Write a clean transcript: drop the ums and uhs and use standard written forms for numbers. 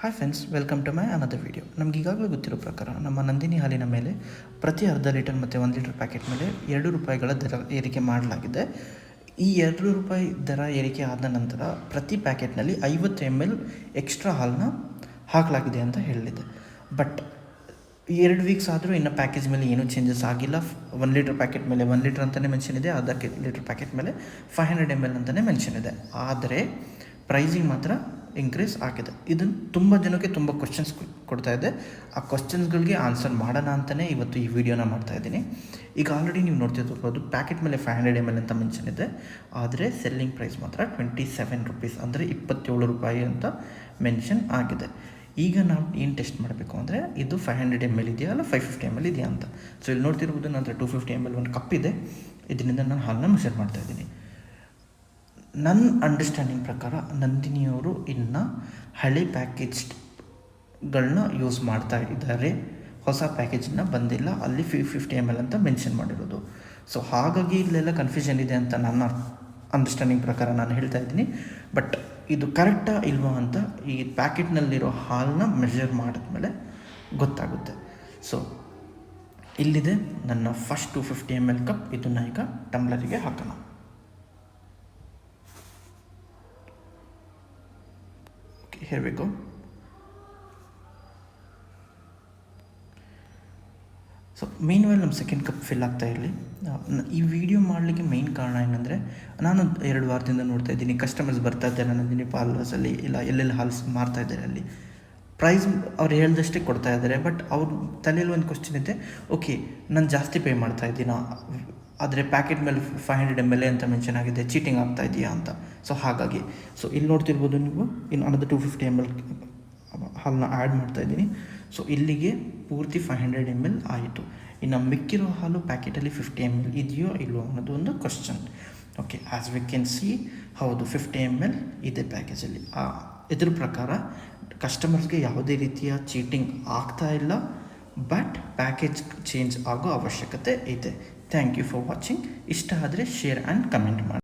Hi friends, welcome to my another video. ನಮ್ಗೆ ಈಗಾಗಲೇ ಗೊತ್ತಿರೋ ಪ್ರಕಾರ ನಮ್ಮ ನಂದಿನಿ ಹಾಲಿನ ಮೇಲೆ ಪ್ರತಿ ಅರ್ಧ ಲೀಟರ್ ಮತ್ತು 1 ಲೀಟರ್ ಪ್ಯಾಕೆಟ್ ಮೇಲೆ ₹2 ದರ ಏರಿಕೆ ಮಾಡಲಾಗಿದೆ. ಈ ₹2 ದರ ಏರಿಕೆ ಆದ ನಂತರ ಪ್ರತಿ ಪ್ಯಾಕೆಟ್ನಲ್ಲಿ 50 ml ಎಕ್ಸ್ಟ್ರಾ ಹಾಲನ್ನ ಹಾಕಲಾಗಿದೆ ಅಂತ ಹೇಳಿದೆ. ಬಟ್ 2 ವೀಕ್ಸ್ ಆದರೂ ಇನ್ನು ಪ್ಯಾಕೇಜ್ ಮೇಲೆ ಏನೂ ಚೇಂಜಸ್ ಆಗಿಲ್ಲ. 1 ಲೀಟರ್ ಪ್ಯಾಕೆಟ್ ಮೇಲೆ 1 ಲೀಟರ್ ಅಂತಲೇ ಮೆನ್ಷನ್ ಇದೆ, ಅರ್ಧ ಲೀಟರ್ ಪ್ಯಾಕೆಟ್ ಮೇಲೆ 500 ml ಅಂತಲೇ ಮೆನ್ಷನ್ ಇದೆ. ಆದರೆ ಪ್ರೈಸಿಂಗ್ ಮಾತ್ರ ಇನ್ಕ್ರೀಸ್ ಆಗಿದೆ. ಇದನ್ನು ತುಂಬ ಜನಕ್ಕೆ ತುಂಬ ಕ್ವಶನ್ಸ್ ಕೊಡ್ತಾ ಇದೆ. ಆ ಕ್ವಶನ್ಸ್ಗಳಿಗೆ ಆನ್ಸರ್ ಮಾಡೋಣ ಅಂತಲೇ ಇವತ್ತು ಈ ವಿಡಿಯೋನ ಮಾಡ್ತಾಯಿದ್ದೀನಿ. ಈಗ ಆಲ್ರೆಡಿ ನೀವು ನೋಡ್ತಿರ್ಬೋದು, ಪ್ಯಾಕೆಟ್ ಮೇಲೆ 500 ml ಅಂತ ಮೆನ್ಷನ್ ಇದೆ, ಆದರೆ ಸೆಲ್ಲಿಂಗ್ ಪ್ರೈಸ್ ಮಾತ್ರ ₹27 ಅಂದರೆ ₹27 ಅಂತ ಮೆನ್ಷನ್ ಆಗಿದೆ. ಈಗ ನಾವು ಏನು ಟೆಸ್ಟ್ ಮಾಡಬೇಕು ಅಂದರೆ ಇದು 500 ml ಇದೆಯಾ ಅಲ್ಲ 550 ml ಇದೆಯಾ ಅಂತ. ಸೊ ಇಲ್ಲಿ ನೋಡ್ತಿರ್ಬೋದು, ನಂತರ 250 ml ಒಂದು ಕಪ್ ಇದೆ. ಇದರಿಂದ ನಾನು ಹಾಲನ್ನ ಮೆಷರ್ ಮಾಡ್ತಾಯಿದ್ದೀನಿ. ನನ್ನ ಅಂಡರ್ಸ್ಟ್ಯಾಂಡಿಂಗ್ ಪ್ರಕಾರ ನಂದಿನಿಯವರು ಇನ್ನು ಹಳೆ ಪ್ಯಾಕೇಜ್ಗಳನ್ನ ಯೂಸ್ ಮಾಡ್ತಾ ಇದ್ದಾರೆ. ಹೊಸ ಪ್ಯಾಕೇಜನ್ನ ಬಂದಿಲ್ಲ, ಅಲ್ಲಿ 50 ml ಅಂತ ಮೆನ್ಷನ್ ಮಾಡಿರೋದು. ಸೊ ಹಾಗಾಗಿ ಇಲ್ಲೆಲ್ಲ ಕನ್ಫ್ಯೂಷನ್ ಇದೆ ಅಂತ ನನ್ನ ಅಂಡರ್ಸ್ಟ್ಯಾಂಡಿಂಗ್ ಪ್ರಕಾರ ನಾನು ಹೇಳ್ತಾ ಇದ್ದೀನಿ. ಬಟ್ ಇದು ಕರೆಕ್ಟಾ ಇಲ್ವಾ ಅಂತ ಈ ಪ್ಯಾಕೆಟ್ನಲ್ಲಿರೋ ಹಾಲನ್ನ ಮೆಷರ್ ಮಾಡಿದ್ಮೇಲೆ ಗೊತ್ತಾಗುತ್ತೆ. ಸೊ ಇಲ್ಲಿದೆ ನನ್ನ ಫಸ್ಟ್ 250 ml ಕಪ್. ಇದನ್ನು ಈಗ ಟಂಬ್ಲರಿಗೆ ಹಾಕೋಣ. Here we go. ಸೊ ಮೇನ್ವಲ್ ನಮ್ಮ ಸೆಕೆಂಡ್ ಕಪ್ ಫಿಲ್ ಆಗ್ತಾ ಇರಲಿ. ಈ ವಿಡಿಯೋ ಮಾಡಲಿಕ್ಕೆ ಮೇಯ್ನ್ ಕಾರಣ ಏನಂದರೆ, ನಾನು 2 ವಾರದಿಂದ ನೋಡ್ತಾ ಇದ್ದೀನಿ ಕಸ್ಟಮರ್ಸ್ ಬರ್ತಾ ಇದ್ದಾರೆ ನಂದಿನಿ ಪಾರ್ಲರ್ಸಲ್ಲಿ, ಇಲ್ಲ ಎಲ್ಲೆಲ್ಲಿ ಹಾಲು ಮಾರ್ತಾ ಇದ್ದಾರೆ ಅಲ್ಲಿ ಪ್ರೈಸ್ ಅವ್ರು ಹೇಳ್ದಷ್ಟೇ ಕೊಡ್ತಾ ಇದ್ದಾರೆ. ಬಟ್ ಅವ್ರ ತಲೆಯಲ್ಲಿ ಒಂದು ಕ್ವಶನ್ ಇದೆ, ಓಕೆ ನಾನು ಜಾಸ್ತಿ ಪೇ ಮಾಡ್ತಾ ಇದ್ದೀನಾ, ಆದರೆ ಪ್ಯಾಕೆಟ್ ಮೇಲೆ 500 ml ಅಂತ ಮೆನ್ಷನ್ ಆಗಿದೆ, ಚೀಟಿಂಗ್ ಆಗ್ತಾ ಇದೆಯಾ ಅಂತ. ಸೊ ಹಾಗಾಗಿ ಇಲ್ಲಿ ನೋಡ್ತಿರ್ಬೋದು ನೀವು, ಇನ್ನು ಅನ್ನೋದು 250 ml ಹಾಲನ್ನ ಆ್ಯಡ್ ಮಾಡ್ತಾಯಿದ್ದೀನಿ. ಸೊ ಇಲ್ಲಿಗೆ ಪೂರ್ತಿ 500 ml ಆಯಿತು. ಇನ್ನು ಮಿಕ್ಕಿರೋ ಹಾಲು ಪ್ಯಾಕೆಟಲ್ಲಿ 50 ml ಇದೆಯೋ ಇಲ್ಲವೋ ಅನ್ನೋದು ಒಂದು question. Okay, as we can see, ಹೌದು 50 ml ಇದೆ ಪ್ಯಾಕೇಜಲ್ಲಿ. ಇದ್ರ ಪ್ರಕಾರ ಕಸ್ಟಮರ್ಸ್ಗೆ ಯಾವುದೇ ರೀತಿಯ ಚೀಟಿಂಗ್ ಆಗ್ತಾ ಇಲ್ಲ. ಬಟ್ ಪ್ಯಾಕೇಜ್ ಚೇಂಜ್ ಆಗೋ ಅವಶ್ಯಕತೆ ಇದೆ. Thank you for watching. ಇಷ್ಟ ಆದರೆ ಶೇರ್ ಆ್ಯಂಡ್ ಕಮೆಂಟ್ ಮಾಡಿ.